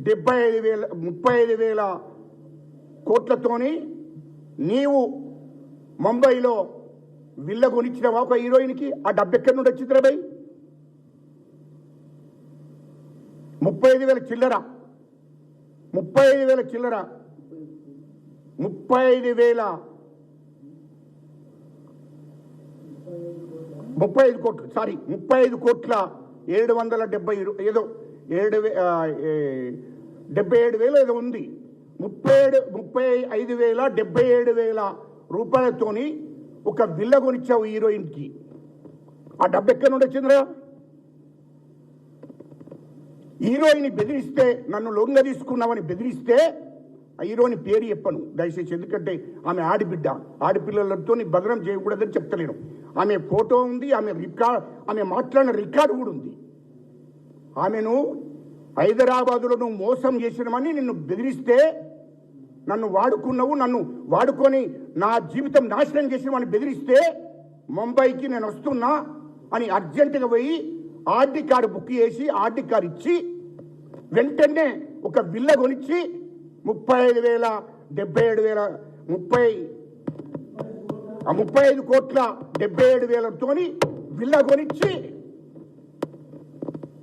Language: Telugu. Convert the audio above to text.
35,000 కోట్లతోని నీవు ముంబైలో విల్ల కొనిచ్చినవా ఒక హీరోయిన్కి? ఆ డబ్బు ఎక్కడి నుండి వచ్చింది రా భయ్? 35,000 చిల్లర, 35,000 చిల్లర, 35 కోట్లు, సారీ 35 కోట్ల 770 ఏదో 77,000 ఏదో ఉంది. 35,000 77,000 రూపాయలతోని ఒక విల్ల కొనిచ్చావు హీరోయిన్కి. ఆ డబ్బు ఎక్కడి నుండి వచ్చిందిరా? హీరోయిన్ బెదిరిస్తే, నన్ను లొంగ తీసుకున్నామని బెదిరిస్తే ఆ హీరోయిన్ పేరు చెప్పను దయచేసి, ఎందుకంటే ఆమె ఆడిబిడ్డ, ఆడపిల్లలతో బదనం చేయకూడదని చెప్తలేను. ఆమె ఫోటో ఉంది, ఆమె మాట్లాడిన రికార్డు కూడా ఉంది. ఆమెను హైదరాబాదులో నువ్వు మోసం చేసినమని నిన్ను బెదిరిస్తే, నన్ను వాడుకున్నావు, నన్ను వాడుకొని నా జీవితం నాశనం చేసినవని బెదిరిస్తే, ముంబైకి నేను వస్తున్నా అని అర్జెంటుగా పోయి ఆర్డీ కార్డు బుక్ చేసి ఆర్డీ కార్డు ఇచ్చి వెంటనే ఒక విల్ల కొనిచ్చి 35,000 77,000 35 కోట్ల 77,000తోని విల్ల కొనిచ్చి